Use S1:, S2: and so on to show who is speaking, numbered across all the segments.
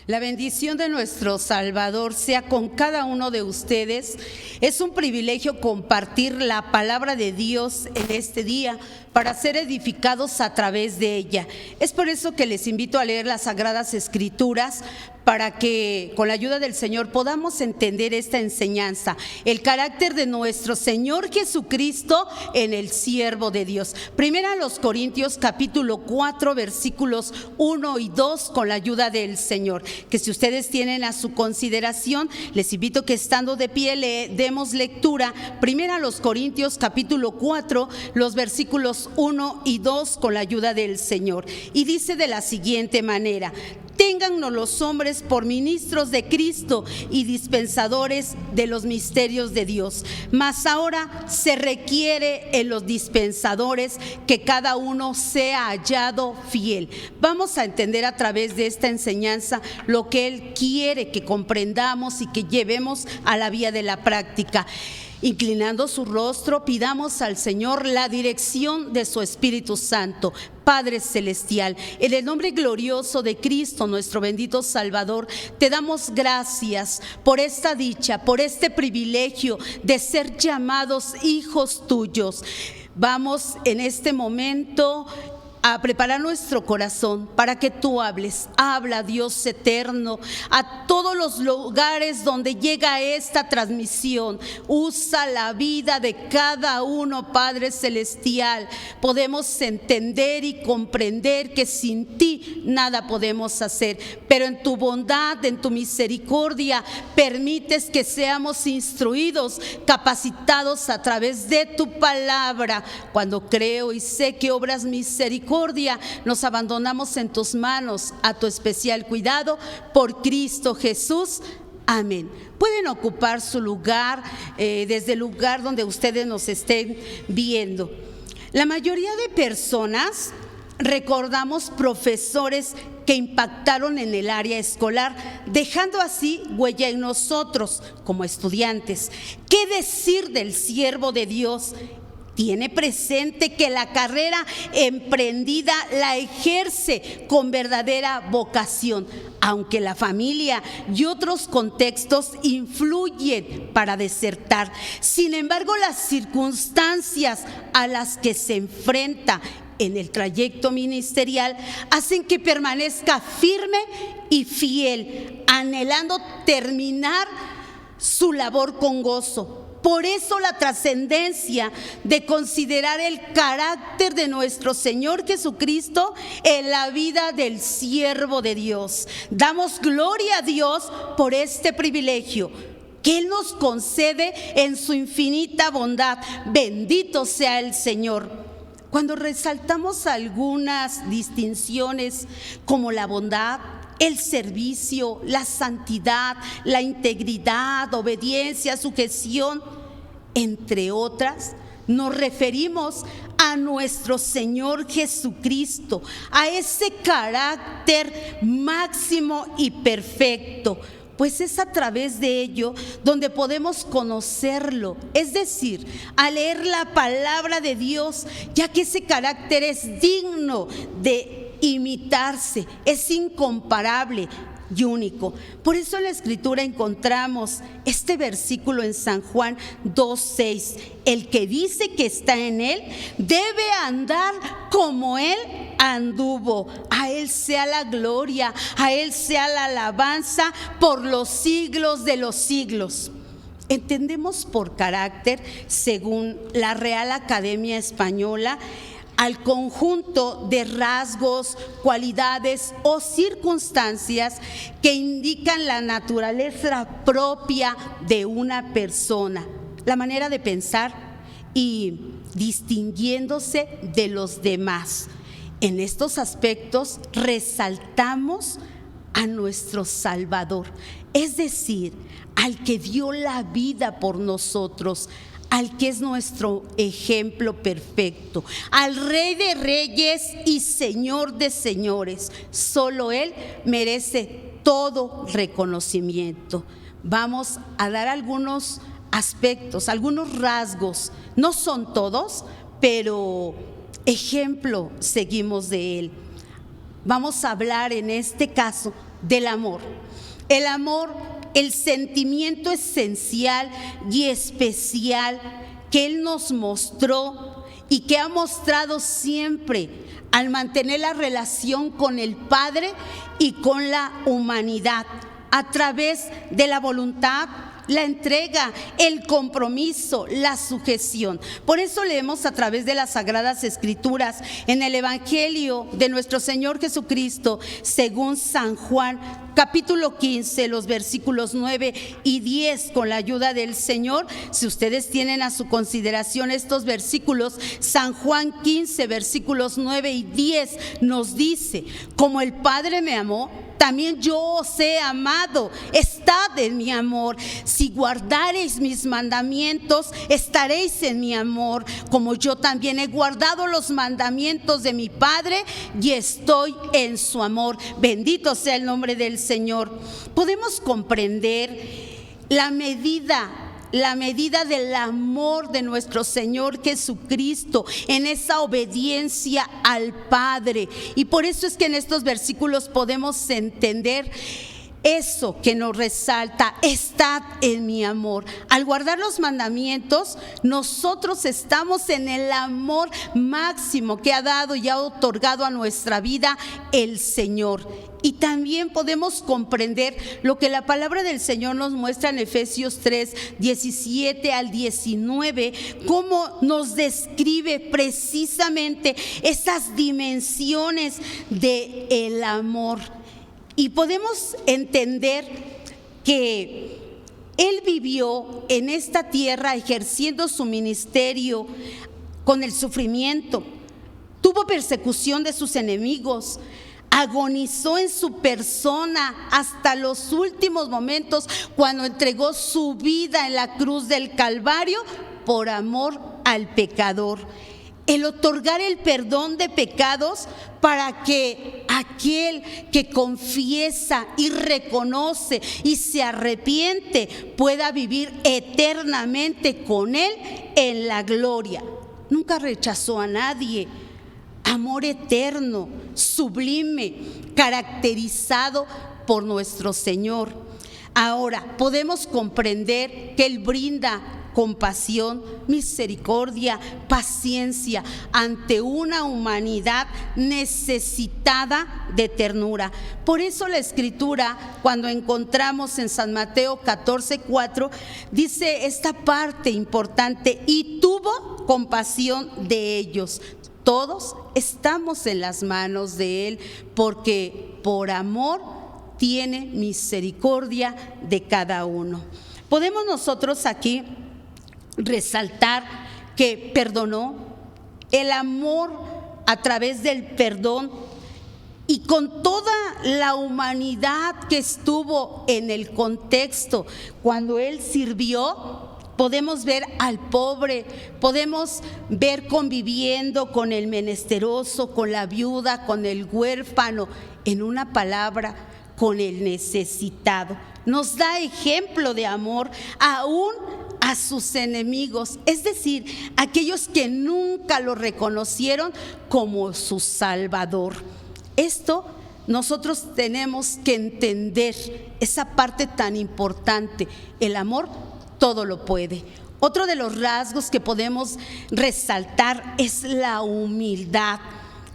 S1: La bendición de nuestro Salvador sea con cada uno de ustedes. Es un privilegio compartir la palabra de Dios en este día para ser edificados a través de ella. Es por eso que les invito a leer las Sagradas Escrituras para que con la ayuda del Señor podamos entender esta enseñanza, el carácter de nuestro Señor Jesucristo en el siervo de Dios. Primera a los Corintios capítulo 4 versículos 1 y 2 con la ayuda del Señor, que si ustedes tienen a su consideración, les invito que estando de pie le demos lectura. Primera a los Corintios capítulo 4, los versículos 1 y 2 con la ayuda del Señor. Y dice de la siguiente manera: téngannos los hombres por ministros de Cristo y dispensadores de los misterios de Dios. Mas ahora se requiere en los dispensadores que cada uno sea hallado fiel. Vamos a entender a través de esta enseñanza lo que Él quiere que comprendamos y que llevemos a la vía de la práctica. Inclinando su rostro, pidamos al Señor la dirección de su Espíritu Santo. Padre Celestial, en el nombre glorioso de Cristo, nuestro bendito Salvador, te damos gracias por esta dicha, por este privilegio de ser llamados hijos tuyos. Vamos en este momento a preparar nuestro corazón para que tú hables. Habla, Dios eterno, a todos los lugares donde llega esta transmisión. Usa la vida de cada uno, Padre Celestial. Podemos entender y comprender que sin ti nada podemos hacer, pero en tu bondad, en tu misericordia, permites que seamos instruidos, capacitados a través de tu palabra. Cuando creo y sé que obras misericordia, nos abandonamos en tus manos, a tu especial cuidado, por Cristo Jesús. Amén. Pueden ocupar su lugar desde el lugar donde ustedes nos estén viendo. La mayoría de personas recordamos profesores que impactaron en el área escolar, dejando así huella en nosotros como estudiantes. ¿Qué decir del siervo de Dios? Tiene presente que la carrera emprendida la ejerce con verdadera vocación, aunque la familia y otros contextos influyen para desertar. Sin embargo, las circunstancias a las que se enfrenta en el trayecto ministerial hacen que permanezca firme y fiel, anhelando terminar su labor con gozo. Por eso la trascendencia de considerar el carácter de nuestro Señor Jesucristo en la vida del siervo de Dios. Damos gloria a Dios por este privilegio que Él nos concede en su infinita bondad. Bendito sea el Señor. Cuando resaltamos algunas distinciones como la bondad, el servicio, la santidad, la integridad, obediencia, sujeción, entre otras, nos referimos a nuestro Señor Jesucristo, a ese carácter máximo y perfecto, pues es a través de ello donde podemos conocerlo, es decir, al leer la palabra de Dios, ya que ese carácter es digno de imitarse, es incomparable y único. Por eso en la Escritura encontramos este versículo en San Juan 2:6: el que dice que está en Él debe andar como Él anduvo. A Él sea la gloria, a Él sea la alabanza por los siglos de los siglos. Entendemos por carácter, según la Real Academia Española, al conjunto de rasgos, cualidades o circunstancias que indican la naturaleza propia de una persona, la manera de pensar y distinguiéndose de los demás. En estos aspectos resaltamos a nuestro Salvador, es decir, al que dio la vida por nosotros, al que es nuestro ejemplo perfecto, al Rey de Reyes y Señor de Señores. Solo Él merece todo reconocimiento. Vamos a dar algunos aspectos, algunos rasgos, no son todos, pero ejemplo seguimos de Él. Vamos a hablar en este caso del amor. El amor, el sentimiento esencial y especial que Él nos mostró y que ha mostrado siempre al mantener la relación con el Padre y con la humanidad a través de la voluntad, la entrega, el compromiso, la sujeción. Por eso leemos a través de las Sagradas Escrituras en el Evangelio de nuestro Señor Jesucristo según San Juan, capítulo 15, los versículos 9 y 10, con la ayuda del Señor. Si ustedes tienen a su consideración estos versículos, San Juan 15, versículos 9 y 10 nos dice: como el Padre me amó, también yo os he amado, estad en mi amor. Si guardareis mis mandamientos, estaréis en mi amor, como yo también he guardado los mandamientos de mi Padre y estoy en su amor. Bendito sea el nombre del Señor. Podemos comprender la medida del amor de nuestro Señor Jesucristo en esa obediencia al Padre. Y por eso es que en estos versículos podemos entender eso que nos resalta: estad en mi amor. Al guardar los mandamientos, nosotros estamos en el amor máximo que ha dado y ha otorgado a nuestra vida el Señor. Y también podemos comprender lo que la palabra del Señor nos muestra en Efesios 3, 17 al 19, cómo nos describe precisamente esas dimensiones del amor. Y podemos entender que Él vivió en esta tierra ejerciendo su ministerio con el sufrimiento, tuvo persecución de sus enemigos, agonizó en su persona hasta los últimos momentos cuando entregó su vida en la cruz del Calvario por amor al pecador. El otorgar el perdón de pecados para que aquel que confiesa y reconoce y se arrepiente pueda vivir eternamente con Él en la gloria. Nunca rechazó a nadie. Amor eterno, sublime, caracterizado por nuestro Señor. Ahora podemos comprender que Él brinda compasión, misericordia, paciencia ante una humanidad necesitada de ternura. Por eso la Escritura, cuando encontramos en San Mateo 14:4, dice esta parte importante: y tuvo compasión de ellos. Todos estamos en las manos de Él, porque por amor tiene misericordia de cada uno. Podemos nosotros aquí resaltar que perdonó, el amor a través del perdón, y con toda la humanidad que estuvo en el contexto cuando Él sirvió. Podemos ver al pobre, podemos ver conviviendo con el menesteroso, con la viuda, con el huérfano, en una palabra, con el necesitado. Nos da ejemplo de amor aún a sus enemigos, es decir, aquellos que nunca lo reconocieron como su Salvador. Esto nosotros tenemos que entender, esa parte tan importante: el amor todo lo puede. Otro de los rasgos que podemos resaltar es la humildad.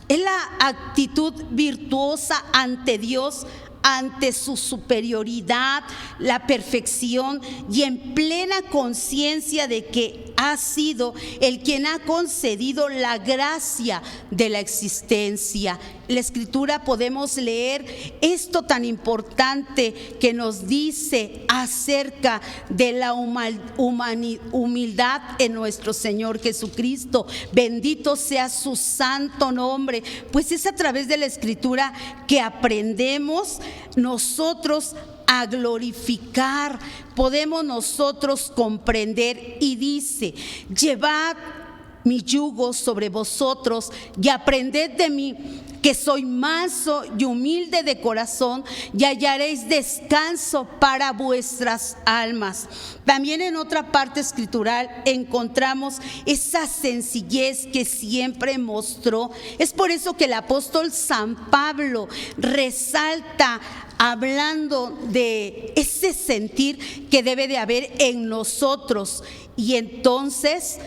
S1: Es la actitud virtuosa ante Dios, ante su superioridad, la perfección, y en plena conciencia de que ha sido el quien ha concedido la gracia de la existencia. En la Escritura podemos leer esto tan importante que nos dice acerca de la humildad en nuestro Señor Jesucristo. Bendito sea su santo nombre, pues es a través de la Escritura que aprendemos nosotros a glorificar, podemos nosotros comprender. Y dice: llevad mi yugo sobre vosotros y aprended de mí, que soy manso y humilde de corazón, y hallaréis descanso para vuestras almas. También en otra parte escritural encontramos esa sencillez que siempre mostró. Es por eso que el apóstol San Pablo resalta hablando de ese sentir que debe de haber en nosotros. Y entonces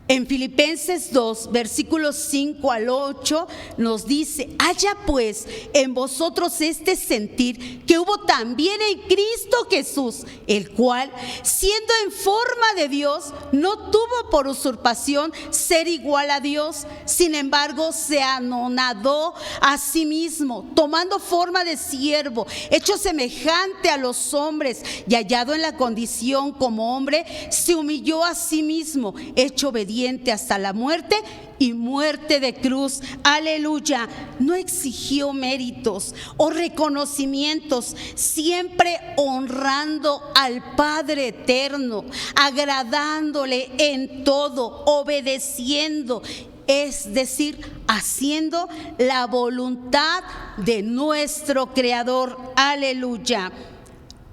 S1: en Filipenses 2, versículos 5 al 8 nos dice: haya pues en vosotros este sentir que hubo también en Cristo Jesús, el cual, siendo en forma de Dios, no tuvo por usurpación ser igual a Dios, sin embargo se anonadó a sí mismo, tomando forma de siervo, hecho semejante a los hombres, y hallado en la condición como hombre, se humilló a sí mismo, hecho obediente hasta la muerte y muerte de cruz. Aleluya. No exigió méritos o reconocimientos, siempre honrando al Padre eterno, agradándole en todo, obedeciendo, es decir, haciendo la voluntad de nuestro Creador. Aleluya.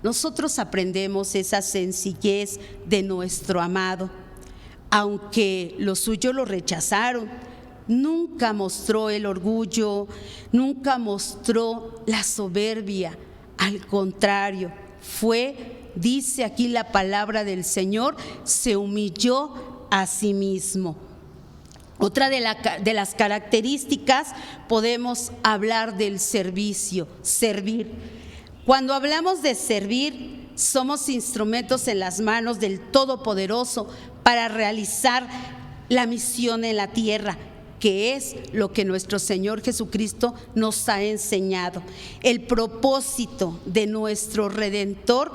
S1: Nosotros aprendemos esa sencillez de nuestro amado. Aunque los suyos lo rechazaron, nunca mostró el orgullo, nunca mostró la soberbia. Al contrario, dice aquí la palabra del Señor, se humilló a sí mismo. Otra de las características, podemos hablar del servicio, servir. Cuando hablamos de servir, somos instrumentos en las manos del Todopoderoso para realizar la misión en la tierra, que es lo que nuestro Señor Jesucristo nos ha enseñado. El propósito de nuestro Redentor: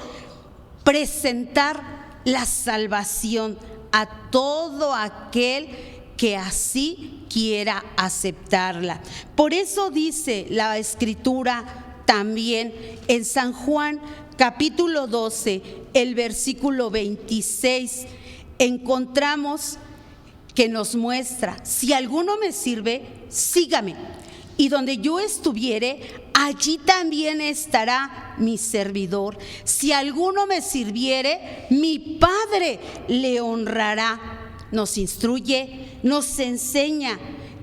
S1: presentar la salvación a todo aquel que así quiera aceptarla. Por eso dice la Escritura también en San Juan capítulo 12, el versículo 26, encontramos que nos muestra: si alguno me sirve, sígame, y donde yo estuviere, allí también estará mi servidor. Si alguno me sirviere, mi Padre le honrará. Nos instruye, nos enseña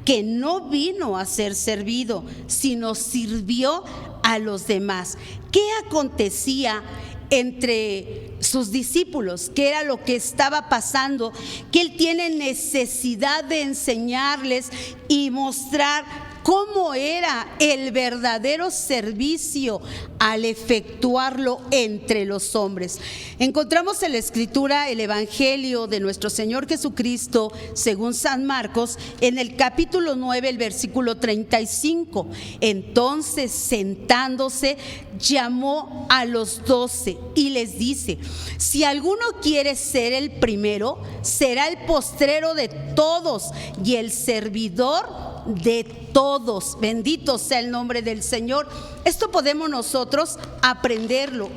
S1: que no vino a ser servido, sino sirvió a los demás. ¿Qué acontecía entre sus discípulos? ¿Qué era lo que estaba pasando? Que él tiene necesidad de enseñarles y mostrar cómo era el verdadero servicio al efectuarlo entre los hombres. Encontramos en la Escritura el Evangelio de nuestro Señor Jesucristo según San Marcos, en el capítulo 9, el versículo 35. Entonces, sentándose, llamó a los 12 y les dice: si alguno quiere ser el primero, será el postrero de todos y el servidor de todos. Bendito sea el nombre del Señor. Esto podemos nosotros aprenderlo.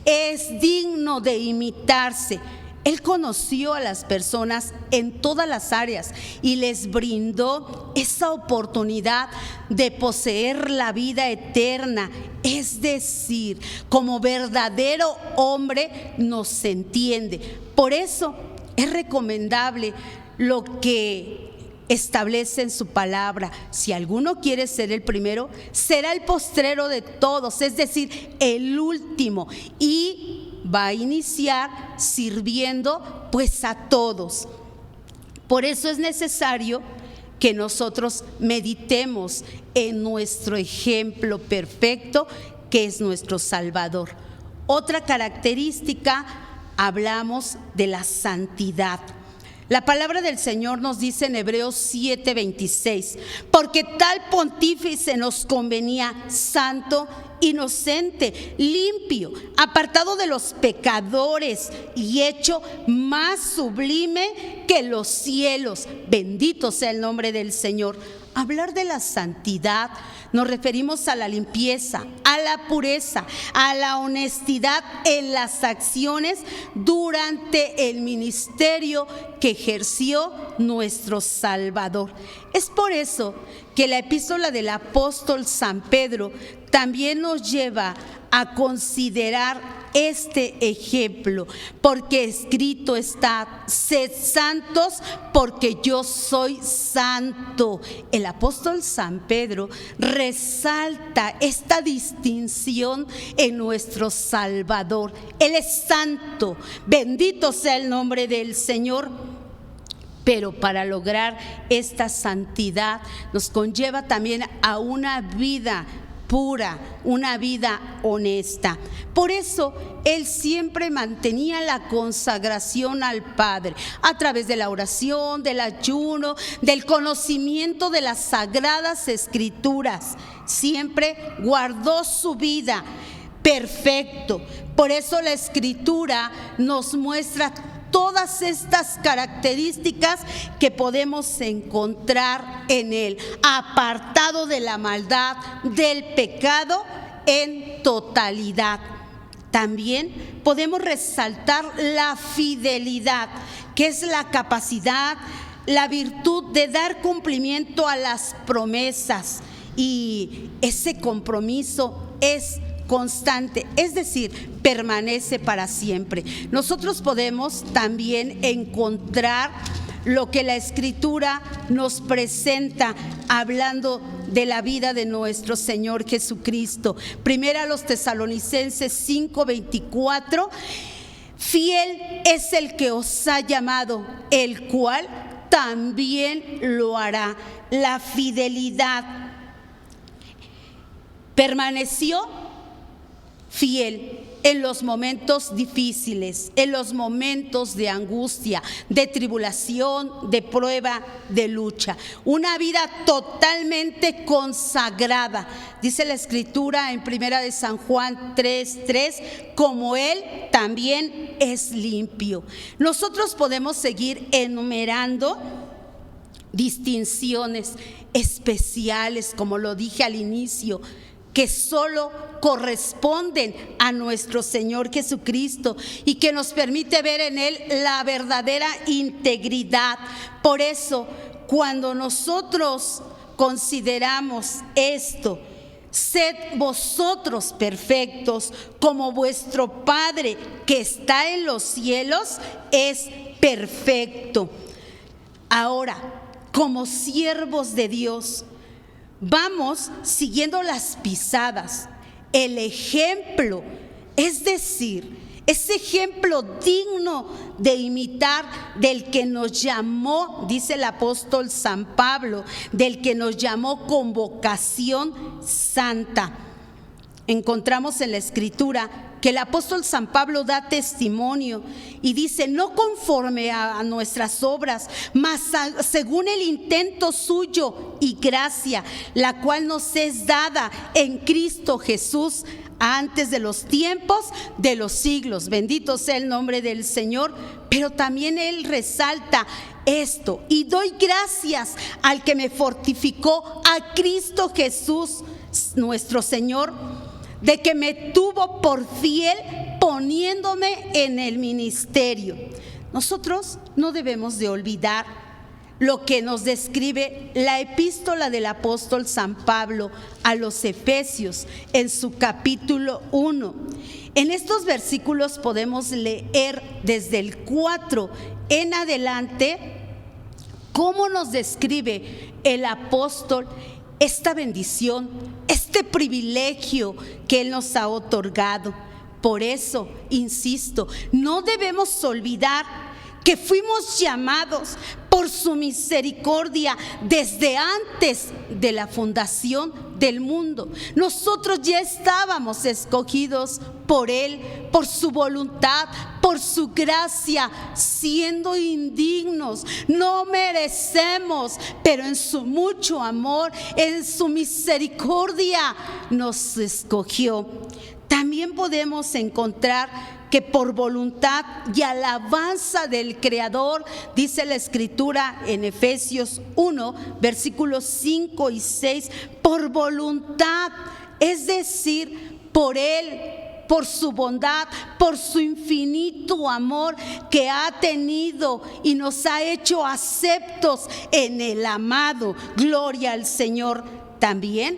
S1: Es digno de imitarse. Él conoció a las personas en todas las áreas y les brindó esa oportunidad de poseer la vida eterna. Es decir, como verdadero hombre nos entiende. Por eso es recomendable lo que establece en su palabra: si alguno quiere ser el primero, será el postrero de todos, es decir, el último, y va a iniciar sirviendo pues a todos. Por eso es necesario que nosotros meditemos en nuestro ejemplo perfecto, que es nuestro Salvador. Otra característica, hablamos de la santidad. La palabra del Señor nos dice en Hebreos 7:26: porque tal pontífice nos convenía santo, inocente, limpio, apartado de los pecadores y hecho más sublime que los cielos. Bendito sea el nombre del Señor. hablar de la santidad, nos referimos a la limpieza, a la pureza, a la honestidad en las acciones durante el ministerio que ejerció nuestro Salvador. Es por eso que la epístola del apóstol San Pedro también nos lleva a considerar este ejemplo, porque escrito está: sed santos porque yo soy santo. El apóstol San Pedro resalta esta distinción en nuestro Salvador. Él es santo, bendito sea el nombre del Señor. Pero para lograr esta santidad nos conlleva también a una vida pura, una vida honesta. Por eso él siempre mantenía la consagración al Padre a través de la oración, del ayuno, del conocimiento de las sagradas escrituras. Siempre guardó su vida perfecto. Por eso la escritura nos muestra todas estas características que podemos encontrar en él: apartado de la maldad, del pecado en totalidad. También podemos resaltar la fidelidad, que es la capacidad, la virtud de dar cumplimiento a las promesas, y ese compromiso es constante, es decir, permanece para siempre. Nosotros podemos también encontrar lo que la Escritura nos presenta hablando de la vida de nuestro Señor Jesucristo. Primera a los Tesalonicenses 5:24: fiel es el que os ha llamado, el cual también lo hará. La fidelidad permaneció fiel en los momentos difíciles, en los momentos de angustia, de tribulación, de prueba, de lucha. Una vida totalmente consagrada. Dice la Escritura en Primera de San Juan 3:3: como Él también es limpio. Nosotros podemos seguir enumerando distinciones especiales, como lo dije al inicio, que solo corresponden a nuestro Señor Jesucristo y que nos permite ver en Él la verdadera integridad. Por eso, cuando nosotros consideramos esto: sed vosotros perfectos como vuestro Padre que está en los cielos es perfecto. Ahora, como siervos de Dios, vamos siguiendo las pisadas, el ejemplo, es decir, ese ejemplo digno de imitar del que nos llamó, dice el apóstol San Pablo, del que nos llamó con vocación santa. Encontramos en la Escritura que el apóstol San Pablo da testimonio y dice: no conforme a nuestras obras, mas según el intento suyo y gracia, la cual nos es dada en Cristo Jesús antes de los tiempos de los siglos. Bendito sea el nombre del Señor. Pero también él resalta esto: y doy gracias al que me fortificó, a Cristo Jesús nuestro Señor, de que me tuvo por fiel poniéndome en el ministerio. Nosotros no debemos de olvidar lo que nos describe la epístola del apóstol San Pablo a los Efesios en su capítulo 1. En estos versículos podemos leer desde el 4 en adelante cómo nos describe el apóstol esta bendición, este privilegio que Él nos ha otorgado. Por eso, insisto, no debemos olvidar que fuimos llamados por su misericordia desde antes de la fundación del mundo. Nosotros ya estábamos escogidos por Él, por su voluntad, por su gracia, siendo indignos, no merecemos, pero en su mucho amor, en su misericordia nos escogió. También también podemos encontrar que por voluntad y alabanza del Creador, dice la Escritura en Efesios 1, versículos 5 y 6, por voluntad, es decir, por Él, por su bondad, por su infinito amor que ha tenido y nos ha hecho aceptos en el amado. Gloria al Señor. También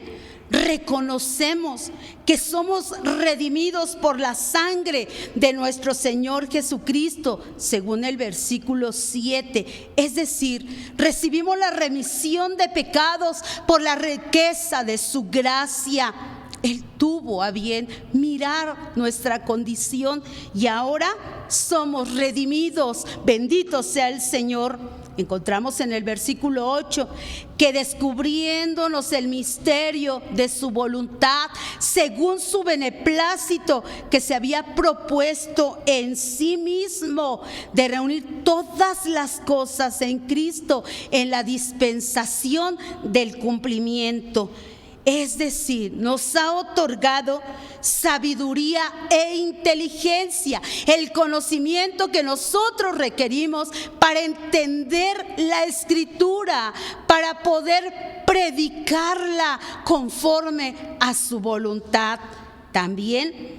S1: reconocemos que somos redimidos por la sangre de nuestro Señor Jesucristo, según el versículo 7. Es decir, recibimos la remisión de pecados por la riqueza de su gracia. Él tuvo a bien mirar nuestra condición y ahora somos redimidos. Bendito sea el Señor. Encontramos en el versículo 8 que descubriéndonos el misterio de su voluntad, según su beneplácito que se había propuesto en sí mismo, de reunir todas las cosas en Cristo, en la dispensación del cumplimiento. Es decir, nos ha otorgado sabiduría e inteligencia, el conocimiento que nosotros requerimos para entender la Escritura, para poder predicarla conforme a su voluntad. También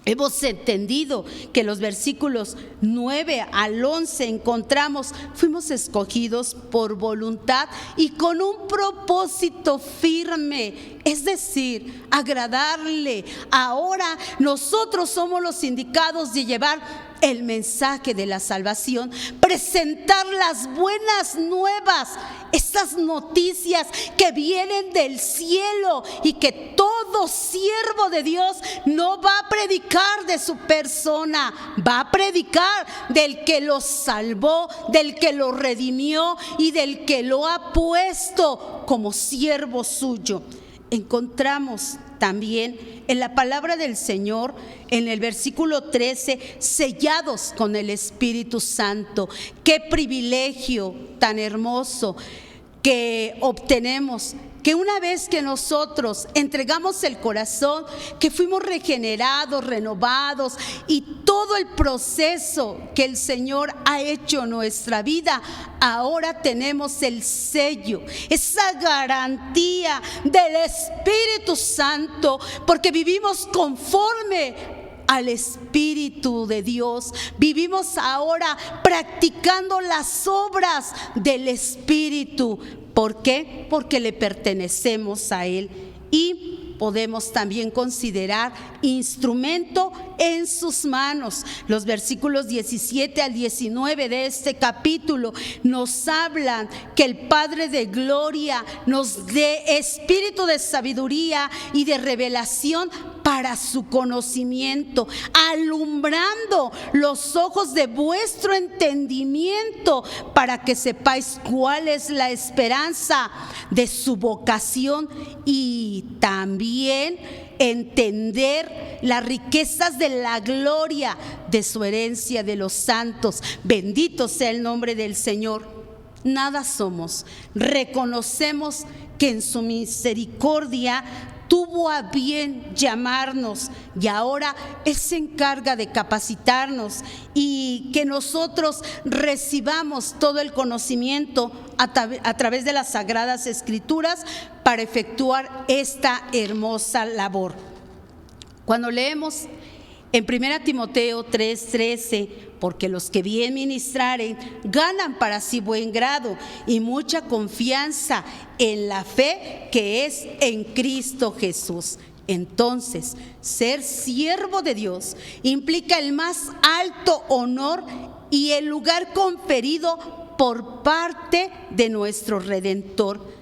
S1: hemos entendido que los versículos 9 al 11 encontramos, fuimos escogidos por voluntad y con un propósito firme, es decir, agradarle. Ahora nosotros somos los indicados de llevar el mensaje de la salvación, presentar las buenas nuevas, estas noticias que vienen del cielo y que todo siervo de Dios no va a predicar de su persona, va a predicar del que lo salvó, del que lo redimió y del que lo ha puesto como siervo suyo. Encontramos también en la palabra del Señor, en el versículo 13, sellados con el Espíritu Santo. Qué privilegio tan hermoso que obtenemos, que una vez que nosotros entregamos el corazón, que fuimos regenerados, renovados y todo el proceso que el Señor ha hecho en nuestra vida, ahora tenemos el sello, esa garantía del Espíritu Santo, porque vivimos conforme al Espíritu de Dios. Vivimos ahora practicando las obras del Espíritu. ¿Por qué? Porque le pertenecemos a Él y podemos también considerar instrumento en sus manos. Los versículos 17 al 19 de este capítulo nos hablan que el Padre de Gloria nos dé espíritu de sabiduría y de revelación para su conocimiento, alumbrando los ojos de vuestro entendimiento, para que sepáis cuál es la esperanza de su vocación y también entender las riquezas de la gloria de su herencia de los santos. Bendito sea el nombre del Señor. Nada somos. Reconocemos que en su misericordia tuvo a bien llamarnos y ahora Él se encarga de capacitarnos y que nosotros recibamos todo el conocimiento a través de las Sagradas Escrituras para efectuar esta hermosa labor. Cuando leemos en 1 Timoteo 3:13, porque los que bien ministraren ganan para sí buen grado y mucha confianza en la fe que es en Cristo Jesús. Entonces, ser siervo de Dios implica el más alto honor y el lugar conferido por parte de nuestro Redentor.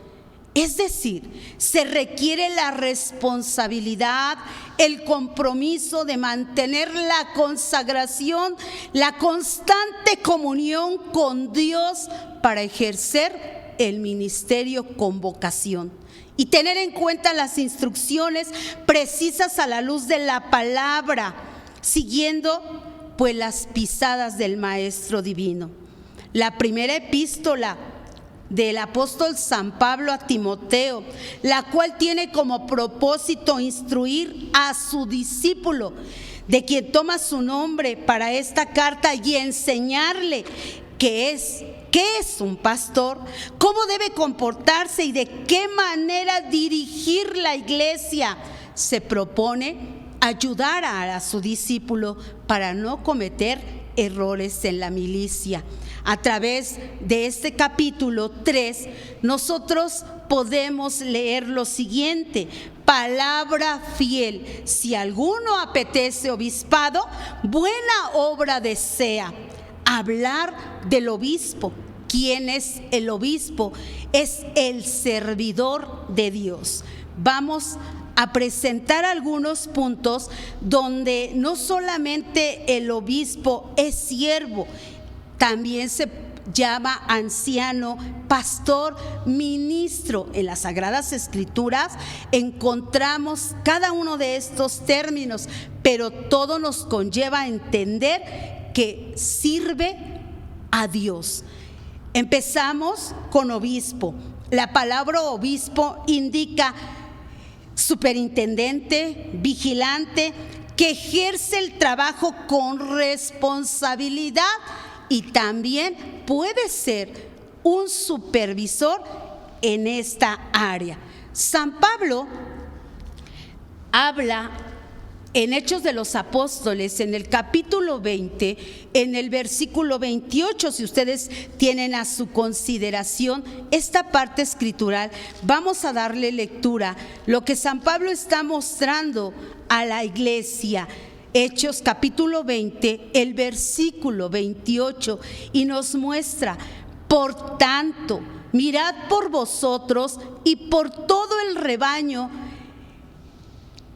S1: Es decir, se requiere la responsabilidad, el compromiso de mantener la consagración, la constante comunión con Dios para ejercer el ministerio con vocación y tener en cuenta las instrucciones precisas a la luz de la palabra, siguiendo pues las pisadas del Maestro Divino. La primera epístola del apóstol San Pablo a Timoteo, la cual tiene como propósito instruir a su discípulo, de quien toma su nombre para esta carta, y enseñarle qué es un pastor, cómo debe comportarse y de qué manera dirigir la iglesia. Se propone ayudar a su discípulo para no cometer errores en la milicia. A través de este capítulo 3, nosotros podemos leer lo siguiente: palabra fiel. Si alguno apetece obispado, buena obra desea. Hablar del obispo. ¿Quién es el obispo? Es el servidor de Dios. Vamos a presentar algunos puntos donde no solamente el obispo es siervo, también se llama anciano, pastor, ministro. En las Sagradas Escrituras encontramos cada uno de estos términos, pero todo nos conlleva a entender que sirve a Dios. Empezamos con obispo. La palabra obispo indica superintendente, vigilante, que ejerce el trabajo con responsabilidad, y también puede ser un supervisor en esta área. San Pablo habla en Hechos de los Apóstoles, en el capítulo 20, en el versículo 28, si ustedes tienen a su consideración esta parte escritural, vamos a darle lectura. Lo que San Pablo está mostrando a la iglesia. Hechos capítulo 20, el versículo 28, y nos muestra: por tanto, mirad por vosotros y por todo el rebaño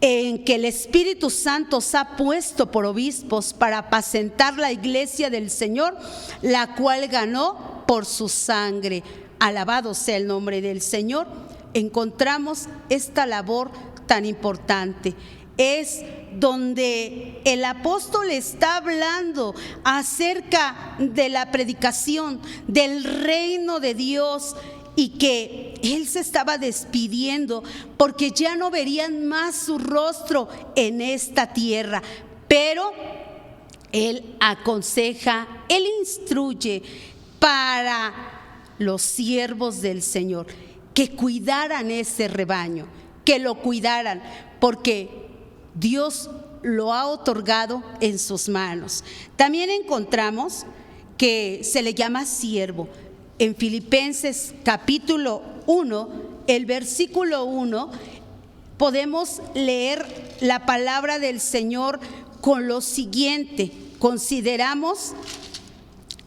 S1: en que el Espíritu Santo os ha puesto por obispos para apacentar la iglesia del Señor, la cual ganó por su sangre. Alabado sea el nombre del Señor. Encontramos esta labor tan importante. Es donde el apóstol está hablando acerca de la predicación del reino de Dios, y que él se estaba despidiendo porque ya no verían más su rostro en esta tierra. Pero él aconseja, él instruye para los siervos del Señor que cuidaran ese rebaño, que lo cuidaran, porque Dios lo ha otorgado en sus manos. También encontramos que se le llama siervo. En Filipenses capítulo 1, el versículo 1, podemos leer la palabra del Señor con lo siguiente. Consideramos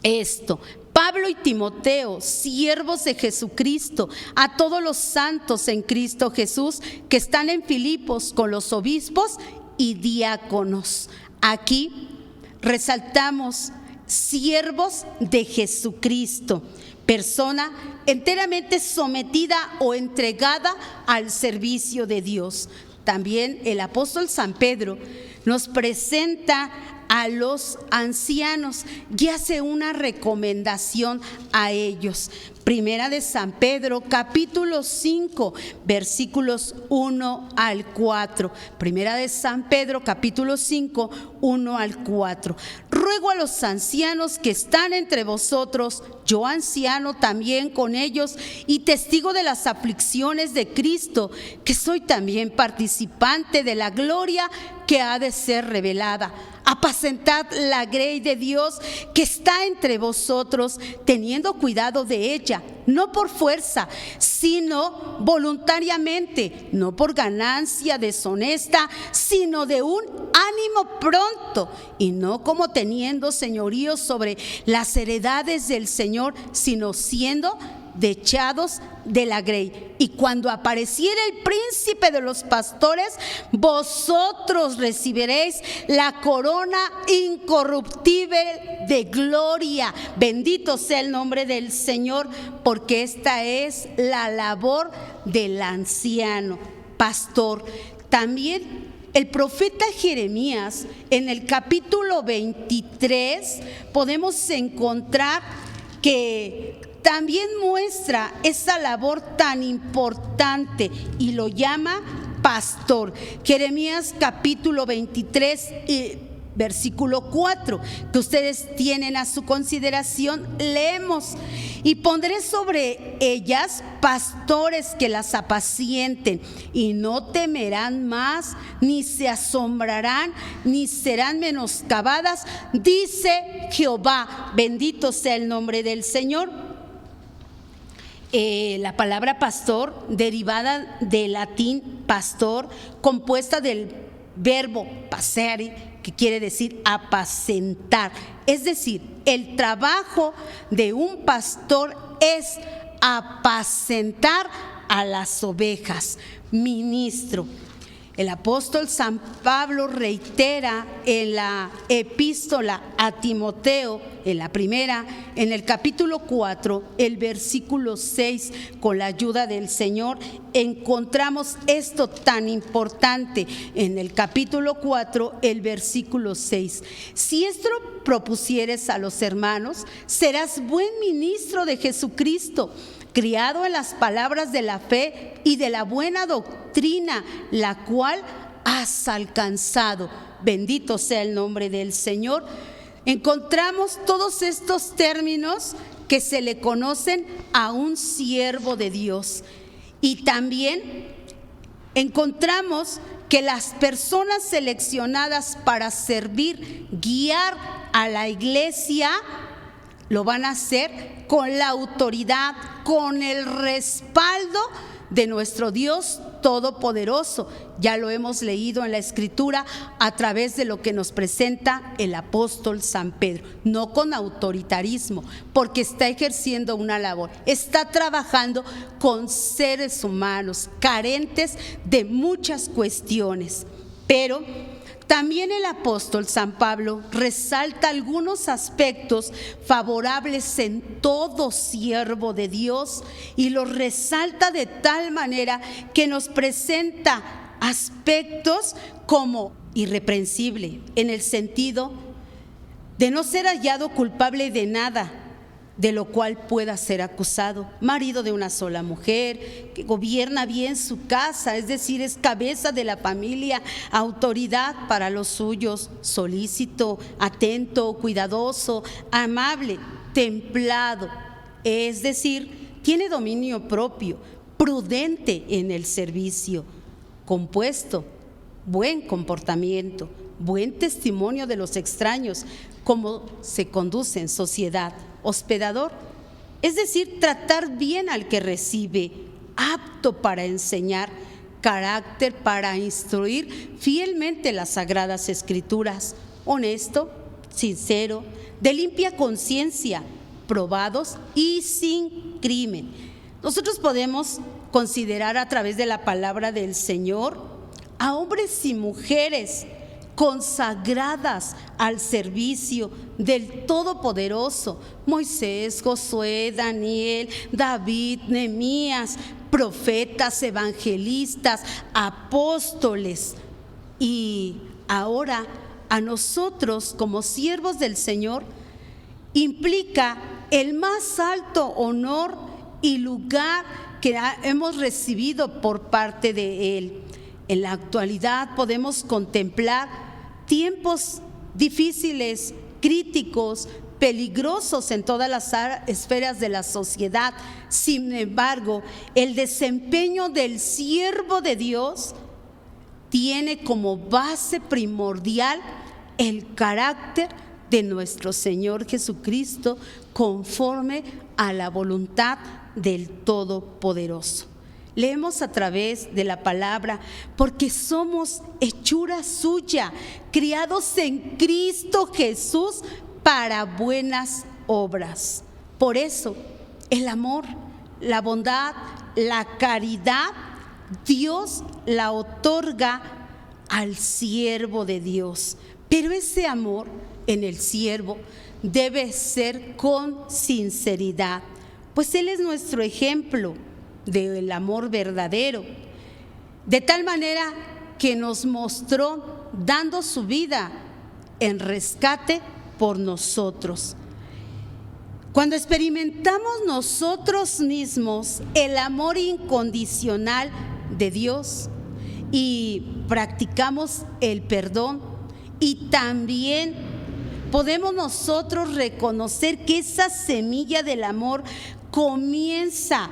S1: esto: Pablo y Timoteo, siervos de Jesucristo, a todos los santos en Cristo Jesús que están en Filipos, con los obispos y diáconos. Aquí resaltamos siervos de Jesucristo, persona enteramente sometida o entregada al servicio de Dios. También el apóstol San Pedro nos presenta a los ancianos y hace una recomendación a ellos. Primera de San Pedro, capítulo 5, versículos 1 al 4. Primera de San Pedro, capítulo 5, 1 al 4. Ruego a los ancianos que están entre vosotros, yo anciano también con ellos y testigo de las aflicciones de Cristo, que soy también participante de la gloria que ha de ser revelada. Apacentad la grey de Dios que está entre vosotros, teniendo cuidado de ella, no por fuerza, sino voluntariamente, no por ganancia deshonesta, sino de un ánimo pronto, y no como teniendo señorío sobre las heredades del Señor, sino siendo dechados de la grey. Y cuando apareciere el príncipe de los pastores, vosotros recibiréis la corona incorruptible de gloria. Bendito sea el nombre del Señor, porque esta es la labor del anciano pastor. También el profeta Jeremías, en el capítulo 23, podemos encontrar que también muestra esa labor tan importante y lo llama pastor. Jeremías capítulo 23, versículo 4, que ustedes tienen a su consideración, leemos: y pondré sobre ellas pastores que las apacienten, y no temerán más, ni se asombrarán, ni serán menoscabadas, dice Jehová. Bendito sea el nombre del Señor. La palabra pastor, derivada del latín pastor, compuesta del verbo pasere, que quiere decir apacentar. Es decir, el trabajo de un pastor es apacentar a las ovejas. Ministro. El apóstol San Pablo reitera en la epístola a Timoteo, en la primera, en el capítulo 4, el versículo 6, con la ayuda del Señor, encontramos esto tan importante en el capítulo 4, el versículo 6. Si esto propusieres a los hermanos, serás buen ministro de Jesucristo, criado en las palabras de la fe y de la buena doctrina, la cual has alcanzado. Bendito sea el nombre del Señor. Encontramos todos estos términos que se le conocen a un siervo de Dios. Y también encontramos que las personas seleccionadas para servir, guiar a la iglesia, lo van a hacer con la autoridad, con el respaldo de nuestro Dios Todopoderoso. Ya lo hemos leído en la Escritura a través de lo que nos presenta el apóstol San Pedro. No con autoritarismo, porque está ejerciendo una labor. Está trabajando con seres humanos carentes de muchas cuestiones. Pero también el apóstol San Pablo resalta algunos aspectos favorables en todo siervo de Dios, y los resalta de tal manera que nos presenta aspectos como irreprensible, en el sentido de no ser hallado culpable de nada de lo cual pueda ser acusado, marido de una sola mujer, que gobierna bien su casa, es decir, es cabeza de la familia, autoridad para los suyos, solícito, atento, cuidadoso, amable, templado, es decir, tiene dominio propio, prudente en el servicio, compuesto, buen comportamiento, buen testimonio de los extraños, cómo se conduce en sociedad, hospedador, es decir, tratar bien al que recibe, apto para enseñar, carácter para instruir fielmente las sagradas escrituras, honesto, sincero, de limpia conciencia, probados y sin crimen. Nosotros podemos considerar a través de la palabra del Señor a hombres y mujeres consagradas al servicio del Todopoderoso: Moisés, Josué, Daniel, David, Nehemías, profetas, evangelistas, apóstoles. Y ahora a nosotros como siervos del Señor implica el más alto honor y lugar que hemos recibido por parte de Él. En la actualidad podemos contemplar tiempos difíciles, críticos, peligrosos en todas las esferas de la sociedad. Sin embargo, el desempeño del siervo de Dios tiene como base primordial el carácter de nuestro Señor Jesucristo, conforme a la voluntad del Todopoderoso. Leemos a través de la palabra: porque somos hechura suya, criados en Cristo Jesús para buenas obras. Por eso, el amor, la bondad, la caridad, Dios la otorga al siervo de Dios. Pero ese amor en el siervo debe ser con sinceridad, pues Él es nuestro ejemplo del amor verdadero, de tal manera que nos mostró dando su vida en rescate por nosotros. Cuando experimentamos nosotros mismos el amor incondicional de Dios y practicamos el perdón, y también podemos nosotros reconocer que esa semilla del amor comienza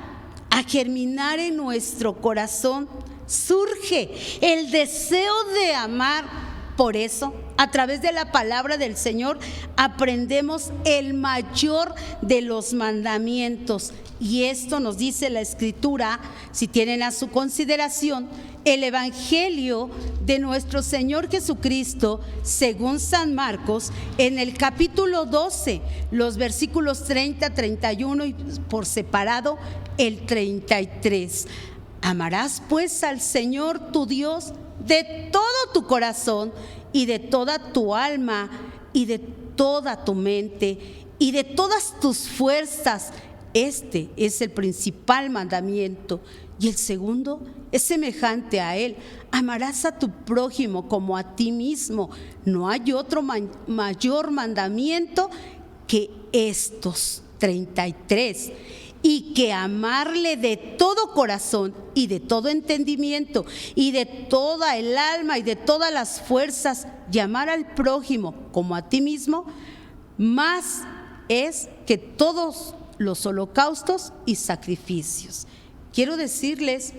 S1: a germinar en nuestro corazón, surge el deseo de amar. Por eso, a través de la palabra del Señor, aprendemos el mayor de los mandamientos. Y esto nos dice la Escritura, si tienen a su consideración, el Evangelio de nuestro Señor Jesucristo, según San Marcos, en el capítulo 12, los versículos 30, 31 y por separado el 33. Amarás pues al Señor tu Dios de todo tu corazón y de toda tu alma y de toda tu mente y de todas tus fuerzas. Este es el principal mandamiento. Y el segundo es semejante a él: amarás a tu prójimo como a ti mismo. No hay otro mayor mandamiento que estos. 33. Y que amarle de todo corazón y de todo entendimiento y de toda el alma y de todas las fuerzas, y amar al prójimo como a ti mismo, más es que todos los holocaustos y sacrificios. Quiero decirles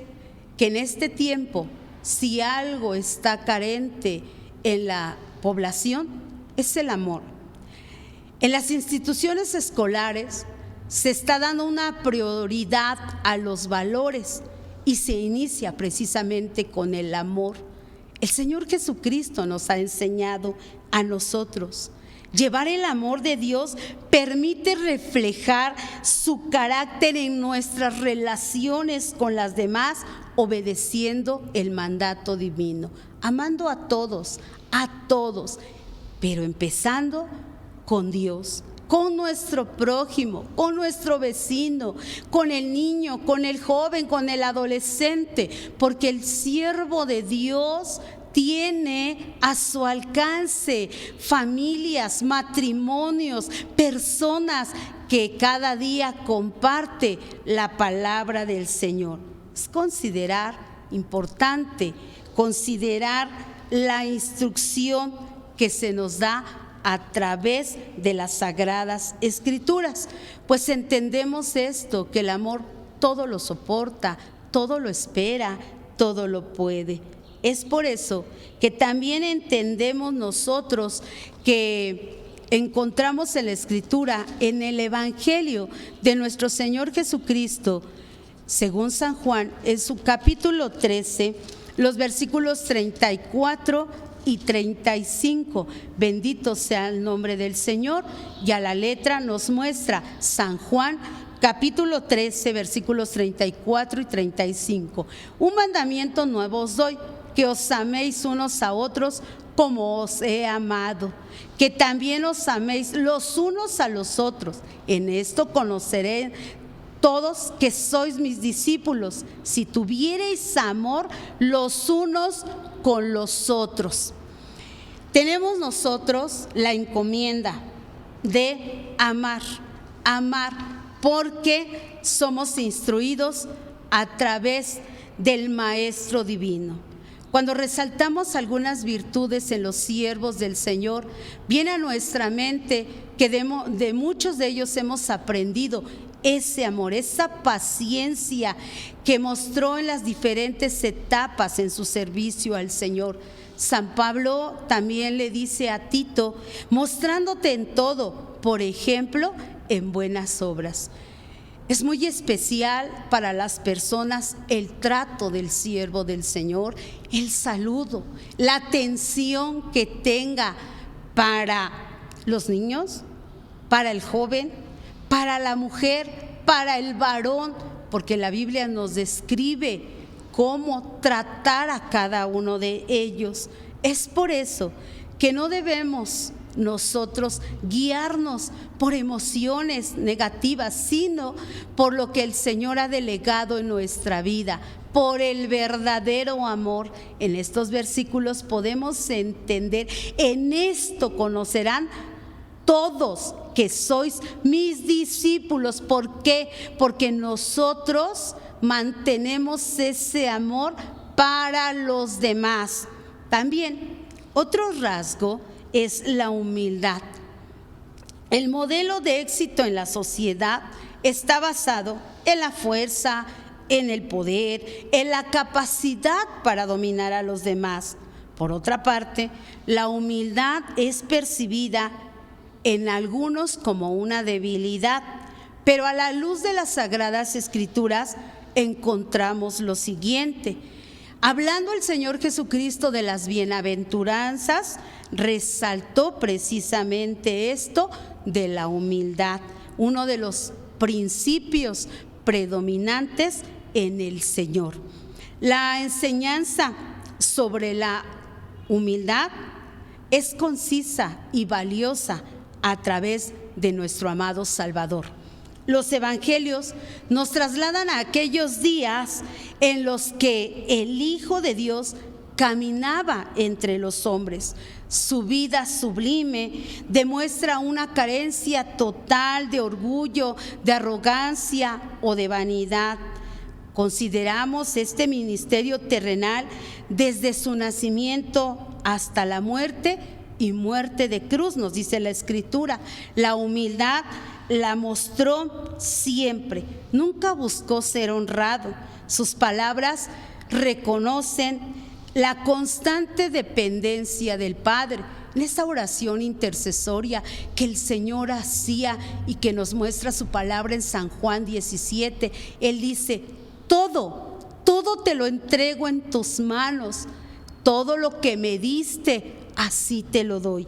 S1: que en este tiempo, si algo está carente en la población, es el amor. En las instituciones escolares se está dando una prioridad a los valores y se inicia precisamente con el amor. El Señor Jesucristo nos ha enseñado a nosotros. Llevar el amor de Dios permite reflejar su carácter en nuestras relaciones con las demás, obedeciendo el mandato divino, amando a todos, pero empezando con Dios, con nuestro prójimo, con nuestro vecino, con el niño, con el joven, con el adolescente, porque el siervo de Dios tiene a su alcance familias, matrimonios, personas que cada día comparte la palabra del Señor. Es importante considerar la instrucción que se nos da a través de las Sagradas Escrituras, pues entendemos esto, que el amor todo lo soporta, todo lo espera, todo lo puede. Es por eso que también entendemos nosotros que encontramos en la Escritura, en el Evangelio de nuestro Señor Jesucristo, según San Juan, en su capítulo 13, los versículos 34 y 35. Bendito sea el nombre del Señor. Y a la letra nos muestra San Juan capítulo 13 versículos 34 y 35. Un mandamiento nuevo os doy, que os améis unos a otros como os he amado, que también os améis los unos a los otros. En esto conoceré todos que sois mis discípulos, si tuviereis amor los unos con los otros. Tenemos nosotros la encomienda de amar, porque somos instruidos a través del Maestro Divino. Cuando resaltamos algunas virtudes en los siervos del Señor, viene a nuestra mente que de muchos de ellos hemos aprendido ese amor, esa paciencia que mostró en las diferentes etapas en su servicio al Señor. San Pablo también le dice a Tito: mostrándote en todo, por ejemplo, en buenas obras. Es muy especial para las personas el trato del siervo del Señor, el saludo, la atención que tenga para los niños, para el joven, para la mujer, para el varón, porque la Biblia nos describe cómo tratar a cada uno de ellos. Es por eso que no debemos nosotros guiarnos por emociones negativas, sino por lo que el Señor ha delegado en nuestra vida, por el verdadero amor. En estos versículos podemos entender: en esto conocerán todos que sois mis discípulos. ¿Por qué? Porque nosotros mantenemos ese amor para los demás. También otro rasgo es la humildad. El modelo de éxito en la sociedad está basado en la fuerza, en el poder, en la capacidad para dominar a los demás. Por otra parte, la humildad es percibida en algunos como una debilidad, pero a la luz de las Sagradas Escrituras encontramos lo siguiente. Hablando el Señor Jesucristo de las bienaventuranzas, resaltó precisamente esto de la humildad, uno de los principios predominantes en el Señor. La enseñanza sobre la humildad es concisa y valiosa a través de nuestro amado Salvador. Los evangelios nos trasladan a aquellos días en los que el Hijo de Dios caminaba entre los hombres. Su vida sublime demuestra una carencia total de orgullo, de arrogancia o de vanidad. Consideramos este ministerio terrenal desde su nacimiento hasta la muerte y muerte de cruz, nos dice la Escritura. La humildad la mostró siempre, nunca buscó ser honrado. Sus palabras reconocen la constante dependencia del Padre. En esta oración intercesoria que el Señor hacía y que nos muestra su palabra en San Juan 17, Él dice: todo te lo entrego en tus manos, todo lo que me diste, así te lo doy.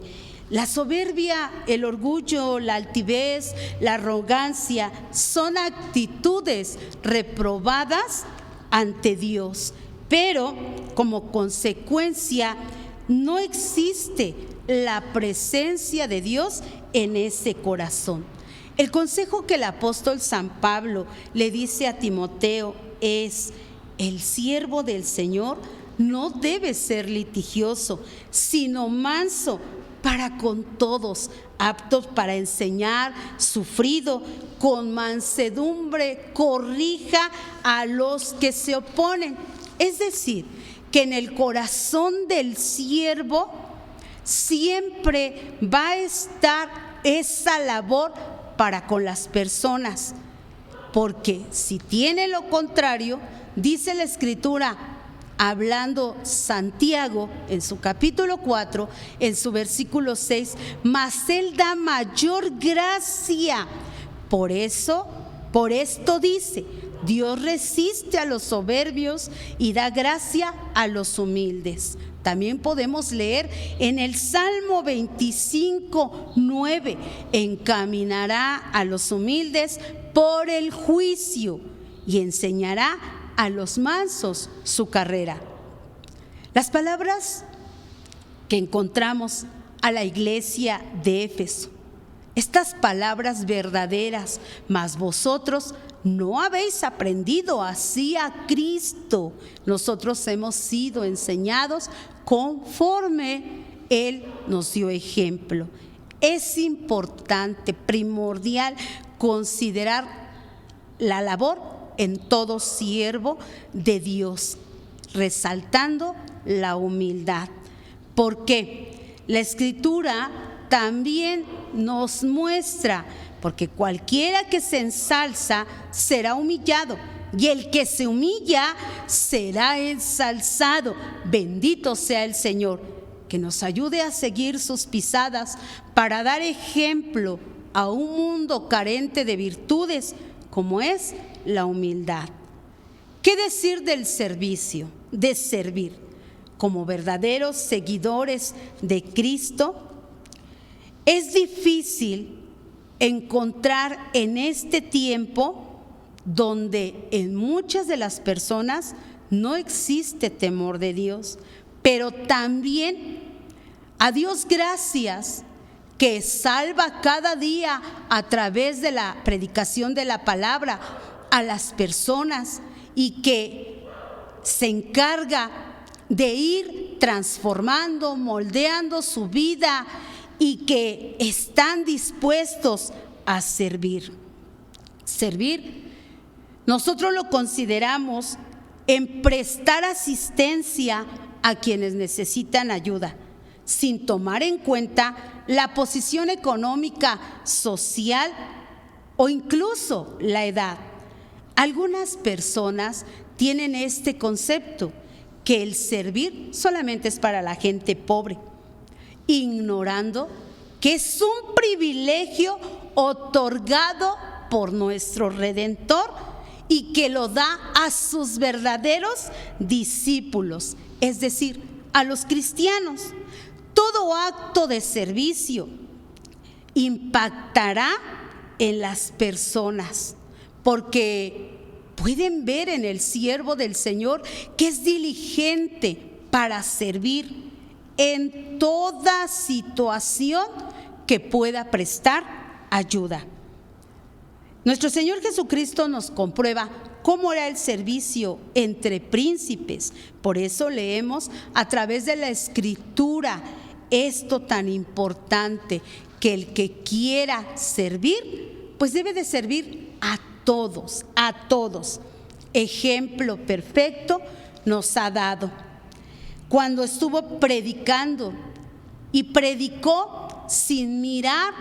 S1: La soberbia, el orgullo, la altivez, la arrogancia son actitudes reprobadas ante Dios, pero como consecuencia no existe la presencia de Dios en ese corazón. El consejo que el apóstol San Pablo le dice a Timoteo es: el siervo del Señor no debe ser litigioso, sino manso para con todos, aptos para enseñar, sufrido, con mansedumbre corrija a los que se oponen. Es decir, que en el corazón del siervo siempre va a estar esa labor para con las personas, porque si tiene lo contrario, dice la Escritura, hablando Santiago en su capítulo 4, en su versículo 6, mas Él da mayor gracia. Por esto dice: Dios resiste a los soberbios y da gracia a los humildes. También podemos leer en el Salmo 25, 9, encaminará a los humildes por el juicio y enseñará a los mansos su carrera. Las palabras que encontramos a la iglesia de Éfeso, estas palabras verdaderas: mas vosotros no habéis aprendido así a Cristo. Nosotros hemos sido enseñados conforme Él nos dio ejemplo. Es importante, primordial, considerar la labor en todo siervo de Dios, resaltando la humildad. Porque la Escritura también nos muestra: porque cualquiera que se ensalza será humillado, y el que se humilla será ensalzado. Bendito sea el Señor, que nos ayude a seguir sus pisadas para dar ejemplo a un mundo carente de virtudes como es la humildad. ¿Qué decir del servicio? De servir como verdaderos seguidores de Cristo. Es difícil encontrar en este tiempo donde en muchas de las personas no existe temor de Dios, pero también a Dios gracias que salva cada día a través de la predicación de la palabra a las personas y que se encarga de ir transformando, moldeando su vida y que están dispuestos a servir. Servir, nosotros lo consideramos en prestar asistencia a quienes necesitan ayuda, sin tomar en cuenta la posición económica, social o incluso la edad. Algunas personas tienen este concepto, que el servir solamente es para la gente pobre, ignorando que es un privilegio otorgado por nuestro Redentor y que lo da a sus verdaderos discípulos, es decir, a los cristianos. Todo acto de servicio impactará en las personas, porque pueden ver en el siervo del Señor que es diligente para servir en toda situación que pueda prestar ayuda. Nuestro Señor Jesucristo nos comprueba cómo era el servicio entre príncipes. Por eso leemos a través de la Escritura esto tan importante, que el que quiera servir, pues debe de servir a todos, a todos. Ejemplo perfecto nos ha dado cuando estuvo predicando, y predicó sin mirar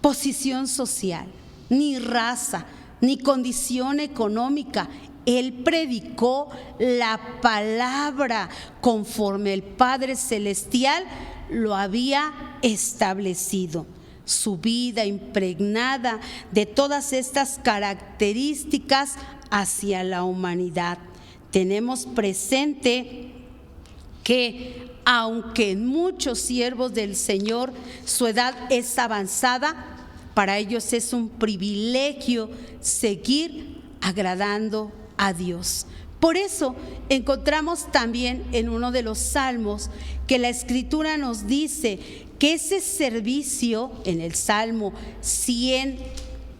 S1: posición social, ni raza, ni condición económica. Él predicó la palabra conforme el Padre Celestial lo había establecido. Su vida impregnada de todas estas características hacia la humanidad. Tenemos presente que aunque muchos siervos del Señor su edad es avanzada, para ellos es un privilegio seguir agradando a Dios. Por eso encontramos también en uno de los salmos que la Escritura nos dice que ese servicio, en el Salmo 100,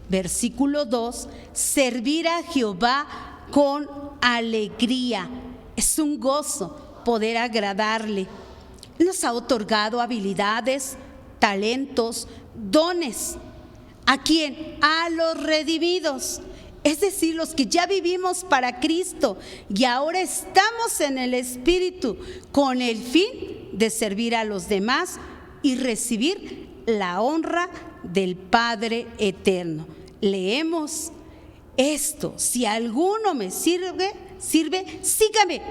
S1: versículo 2, servir a Jehová con alegría. Es un gozo poder agradarle. Él nos ha otorgado habilidades, talentos, dones. ¿A quién? A los redimidos, es decir, los que ya vivimos para Cristo y ahora estamos en el Espíritu con el fin de servir a los demás y recibir la honra del Padre eterno. Leemos esto: si alguno me sirve, sígame,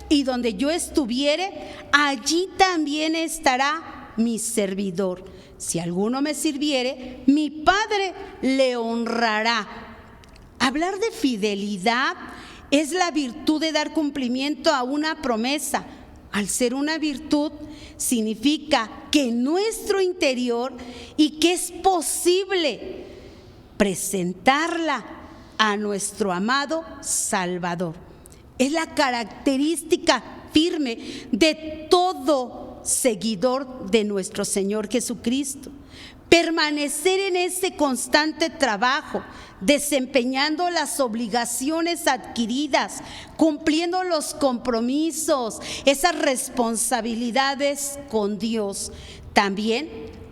S1: y donde yo estuviere, allí también estará mi servidor. Si alguno me sirviere, mi Padre le honrará. Hablar de fidelidad es la virtud de dar cumplimiento a una promesa. Al ser una virtud, significa que en nuestro interior y que es posible presentarla a nuestro amado Salvador. Es la característica firme de todo seguidor de nuestro Señor Jesucristo. Permanecer en ese constante trabajo, desempeñando las obligaciones adquiridas, cumpliendo los compromisos, esas responsabilidades con Dios. También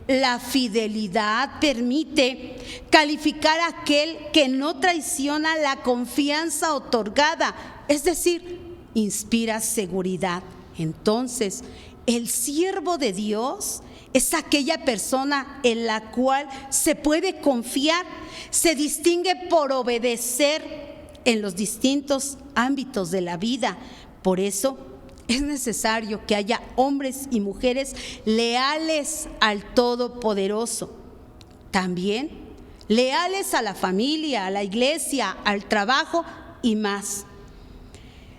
S1: la fidelidad permite calificar a aquel que no traiciona la confianza otorgada, es decir, inspira seguridad. Entonces, el siervo de Dios es aquella persona en la cual se puede confiar, se distingue por obedecer en los distintos ámbitos de la vida. Por eso es necesario que haya hombres y mujeres leales al Todopoderoso. También leales a la familia, a la iglesia, al trabajo y más.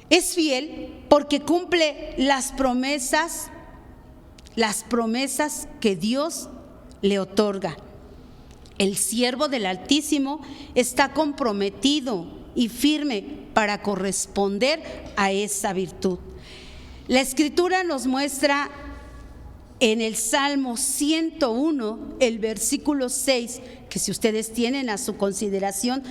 S1: Es fiel porque cumple las promesas que Dios le otorga. El siervo del Altísimo está comprometido y firme para corresponder a esa virtud. La Escritura nos muestra en el Salmo 101, el versículo 6, que si ustedes tienen a su consideración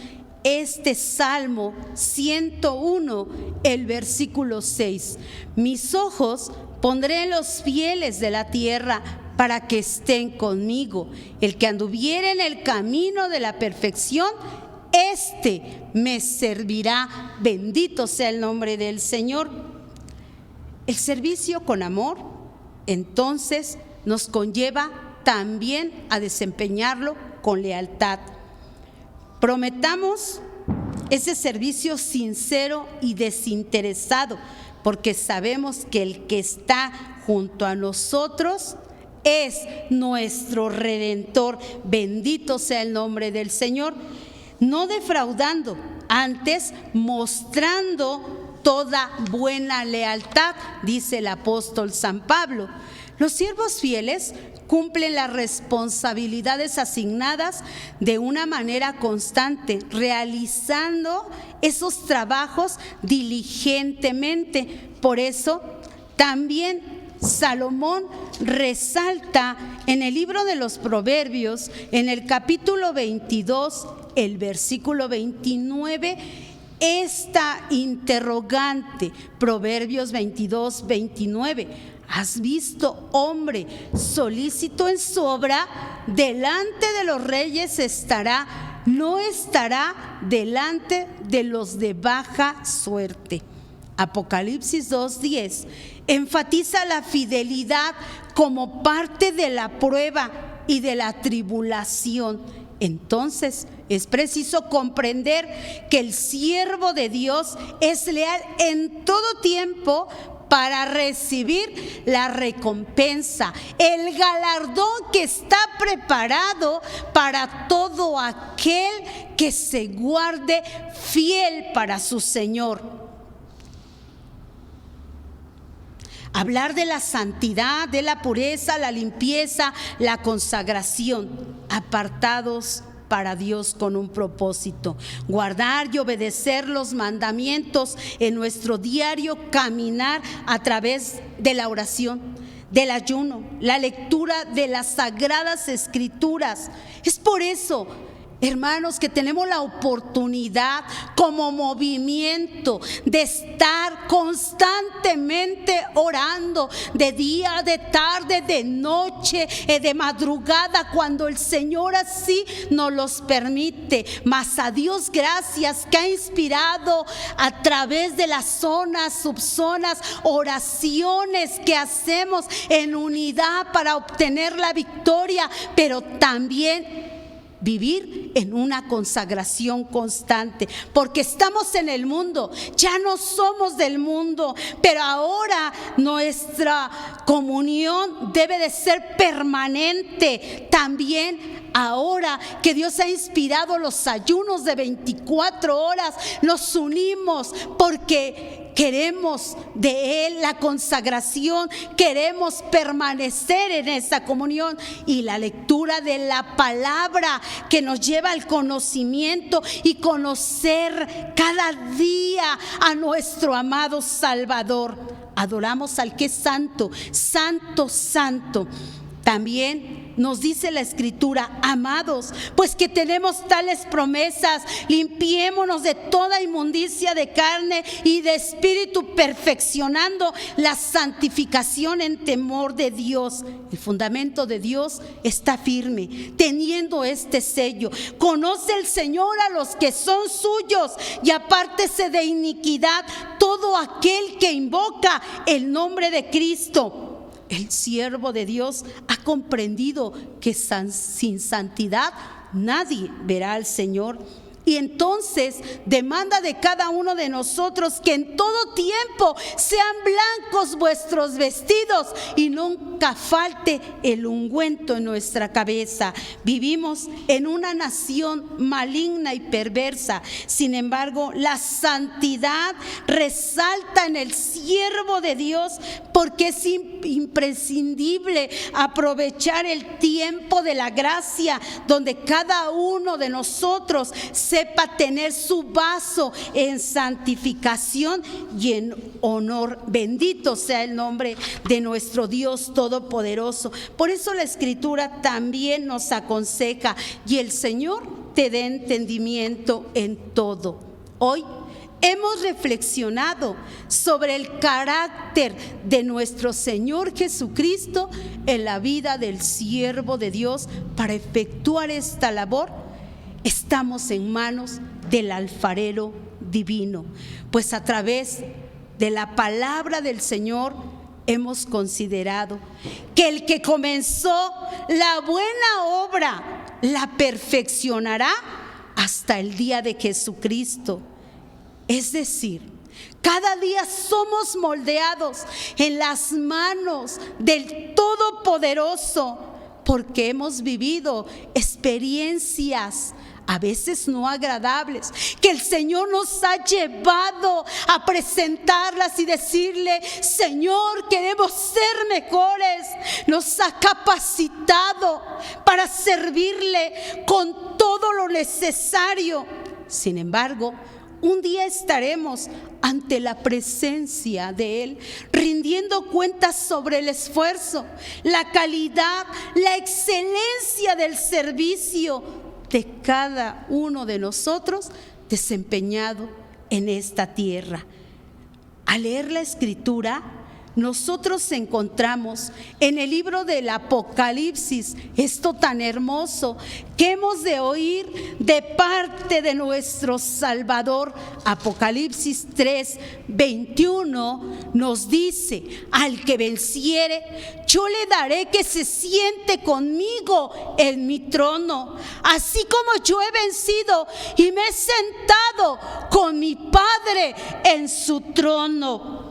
S1: este Salmo 101, el versículo 6: mis ojos pondré en los fieles de la tierra, para que estén conmigo. El que anduviere en el camino de la perfección, este me servirá. Bendito sea el nombre del Señor. El servicio con amor, entonces, nos conlleva también a desempeñarlo con lealtad. Prometamos ese servicio sincero y desinteresado, porque sabemos que el que está junto a nosotros es nuestro Redentor. Bendito sea el nombre del Señor. No defraudando, antes mostrando toda buena lealtad, dice el apóstol San Pablo. Los siervos fieles cumplen las responsabilidades asignadas de una manera constante, realizando esos trabajos diligentemente. Por eso también Salomón resalta en el libro de los Proverbios, en el capítulo 22, el versículo 29, esta interrogante. Proverbios 22, 29. ¿Has visto hombre solícito en su obra? Delante de los reyes estará, no estará delante de los de baja suerte. Apocalipsis 2:10 enfatiza la fidelidad como parte de la prueba y de la tribulación. Entonces es preciso comprender que el siervo de Dios es leal en todo tiempo para recibir la recompensa, el galardón que está preparado para todo aquel que se guarde fiel para su Señor. Hablar de la santidad, de la pureza, la limpieza, la consagración, apartados para Dios con un propósito. Guardar y obedecer los mandamientos en nuestro diario caminar a través de la oración, del ayuno, la lectura de las sagradas escrituras. Es por eso, hermanos, que tenemos la oportunidad como movimiento de estar constantemente orando, de día, de tarde, de noche, de madrugada, cuando el Señor así nos los permite. Mas a Dios gracias que ha inspirado a través de las zonas, subzonas, oraciones que hacemos en unidad para obtener la victoria, pero también vivir en una consagración constante, porque estamos en el mundo, ya no somos del mundo, pero ahora nuestra comunión debe de ser permanente. También ahora que Dios ha inspirado los ayunos de 24 horas, nos unimos porque queremos de Él la consagración, queremos permanecer en esa comunión, y la lectura de la palabra que nos lleva al conocimiento y conocer cada día a nuestro amado Salvador. Adoramos al que es santo, santo, santo. También nos dice la Escritura: amados, pues que tenemos tales promesas, limpiémonos de toda inmundicia de carne y de espíritu, perfeccionando la santificación en temor de Dios. El fundamento de Dios está firme, teniendo este sello: conoce el Señor a los que son suyos, y apártese de iniquidad todo aquel que invoca el nombre de Cristo. El siervo de Dios ha comprendido que sin santidad nadie verá al Señor. Y entonces demanda de cada uno de nosotros que en todo tiempo sean blancos vuestros vestidos y nunca falte el ungüento en nuestra cabeza. Vivimos en una nación maligna y perversa. Sin embargo, la santidad resalta en el siervo de Dios, porque es imprescindible aprovechar el tiempo de la gracia, donde cada uno de nosotros sepa tener su vaso en santificación y en honor. Bendito sea el nombre de nuestro Dios Todopoderoso. Por eso la Escritura también nos aconseja: y el Señor te dé entendimiento en todo. Hoy hemos reflexionado sobre el carácter de nuestro Señor Jesucristo en la vida del siervo de Dios para efectuar esta labor, estamos en manos del alfarero divino, pues a través de la palabra del Señor hemos considerado que el que comenzó la buena obra la perfeccionará hasta el día de Jesucristo. Es decir, cada día somos moldeados en las manos del Todopoderoso, porque hemos vivido experiencias a veces no agradables, que el Señor nos ha llevado a presentarlas y decirle: Señor, queremos ser mejores. Nos ha capacitado para servirle con todo lo necesario. Sin embargo, un día estaremos ante la presencia de Él, rindiendo cuentas sobre el esfuerzo, la calidad, la excelencia del servicio de cada uno de nosotros desempeñado en esta tierra. Al leer la Escritura, nosotros encontramos en el libro del Apocalipsis esto tan hermoso que hemos de oír de parte de nuestro Salvador. Apocalipsis 3:21 nos dice: al que venciere, yo le daré que se siente conmigo en mi trono, así como yo he vencido y me he sentado con mi Padre en su trono.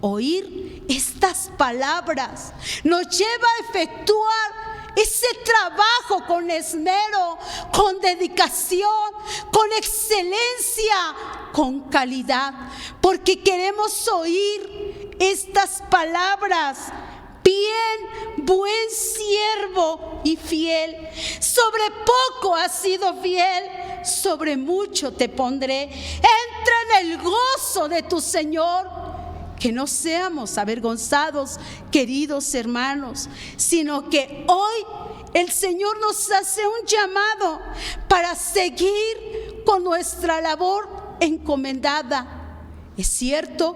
S1: Oír estas palabras nos lleva a efectuar ese trabajo con esmero, con dedicación, con excelencia, con calidad, porque queremos oír estas palabras: bien, buen siervo y fiel, sobre poco has sido fiel, sobre mucho te pondré, entra en el gozo de tu Señor. Que no seamos avergonzados, queridos hermanos, sino que hoy el Señor nos hace un llamado para seguir con nuestra labor encomendada. Es cierto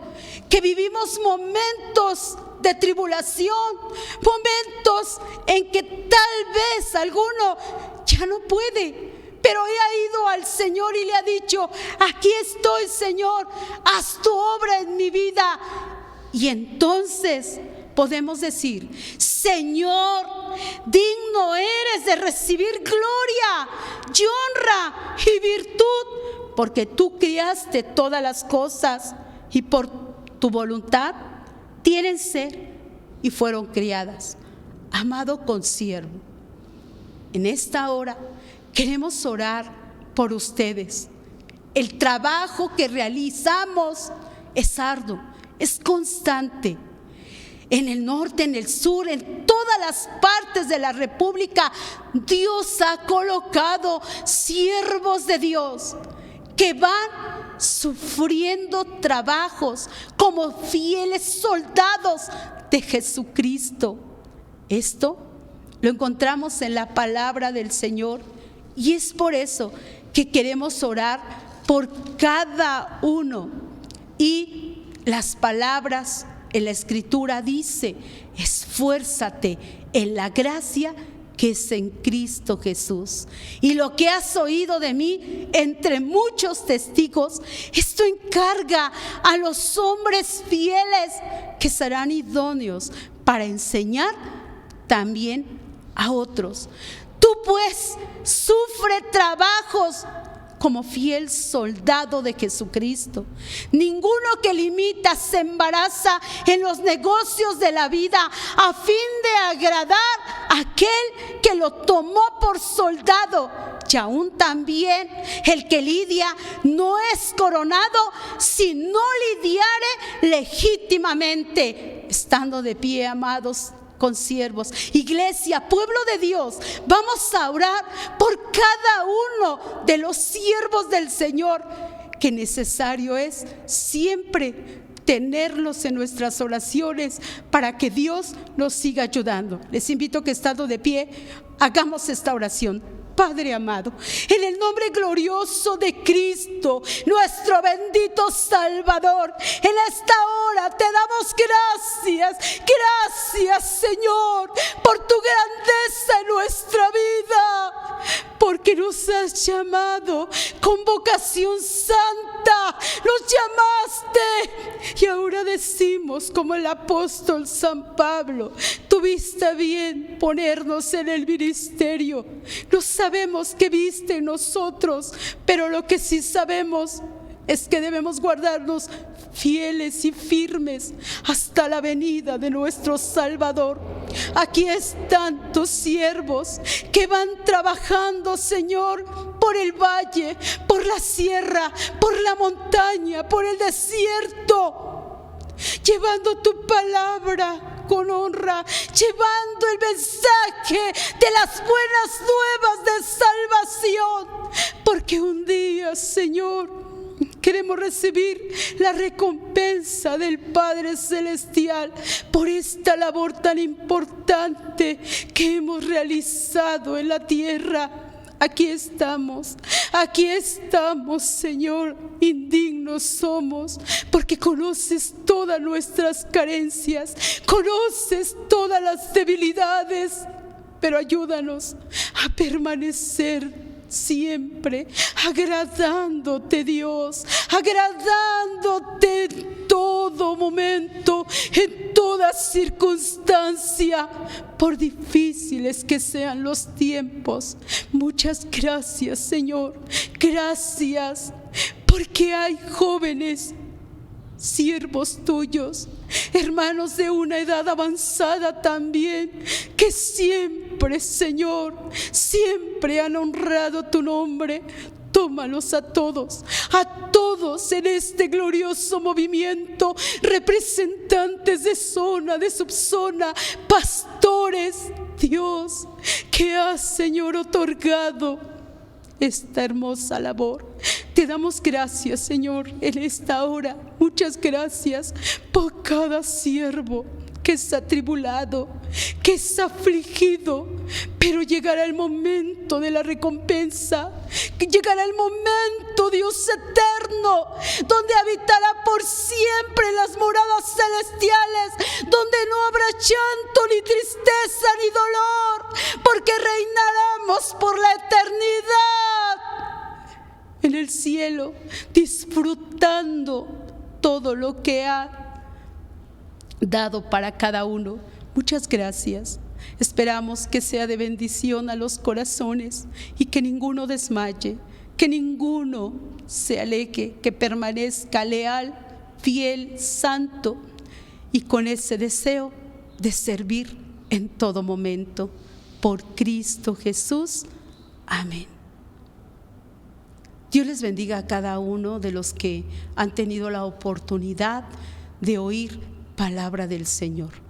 S1: que vivimos momentos de tribulación, momentos en que tal vez alguno ya no puede, pero ha ido al Señor y le ha dicho: aquí estoy, Señor, haz tu obra en mi vida. Y entonces podemos decir: Señor, digno eres de recibir gloria y honra y virtud, porque tú criaste todas las cosas y por tu voluntad tienen ser y fueron criadas. Amado consiervo, en esta hora queremos orar por ustedes. El trabajo que realizamos es arduo, es constante. En el norte, en el sur, en todas las partes de la República, Dios ha colocado siervos de Dios que van sufriendo trabajos como fieles soldados de Jesucristo. Esto lo encontramos en la palabra del Señor. Y es por eso que queremos orar por cada uno. Y las palabras en la Escritura dice: esfuérzate en la gracia que es en Cristo Jesús. Y lo que has oído de mí entre muchos testigos, esto encarga a los hombres fieles que serán idóneos para enseñar también a otros. Tú pues sufre trabajos como fiel soldado de Jesucristo. Ninguno que limita se embaraza en los negocios de la vida a fin de agradar a aquel que lo tomó por soldado. Y aún también el que lidia no es coronado si no lidiare legítimamente. Estando de pie, amados consiervos, iglesia, pueblo de Dios, vamos a orar por cada uno de los siervos del Señor, que necesario es siempre tenerlos en nuestras oraciones para que Dios nos siga ayudando. Les invito a que, estando de pie, hagamos esta oración. Padre amado, en el nombre glorioso de Cristo, nuestro bendito Salvador, en esta hora te damos gracias, gracias Señor, por tu grandeza en nuestra vida, porque nos has llamado con vocación santa, nos llamaste y ahora decimos como el apóstol San Pablo, tuviste bien ponernos en el ministerio. No sabemos qué viste en nosotros, pero lo que sí sabemos es que debemos guardarnos fieles y firmes hasta la venida de nuestro Salvador. Aquí están tus siervos que van trabajando, Señor, por el valle, por la sierra, por la montaña, por el desierto, llevando tu palabra con honra, llevando el mensaje de las buenas nuevas de salvación, porque un día, Señor, queremos recibir la recompensa del Padre Celestial por esta labor tan importante que hemos realizado en la tierra. Aquí estamos, Señor, indignos somos, porque conoces todas nuestras carencias, conoces todas las debilidades, pero ayúdanos a permanecer siempre agradándote, Dios, agradándote en todo momento, en toda circunstancia, por difíciles que sean los tiempos. Muchas gracias, Señor, gracias, porque hay jóvenes siervos tuyos, hermanos de una edad avanzada también, que siempre, Señor, siempre han honrado tu nombre. Tómalos a todos en este glorioso movimiento, representantes de zona, de subzona, pastores, Dios, que has, Señor, otorgado esta hermosa labor. Te damos gracias, Señor, en esta hora. Muchas gracias por cada siervo que es atribulado, que es afligido, pero llegará el momento de la recompensa, que llegará el momento, Dios eterno, donde habitará por siempre en las moradas celestiales, donde no habrá llanto, ni tristeza, ni dolor, porque reinaremos por la eternidad en el cielo, disfrutando todo lo que ha dado para cada uno. Muchas gracias. Esperamos que sea de bendición a los corazones y que ninguno desmaye, que ninguno se aleje, que permanezca leal, fiel, santo y con ese deseo de servir en todo momento. Por Cristo Jesús. Amén. Dios les bendiga a cada uno de los que han tenido la oportunidad de oír palabra del Señor.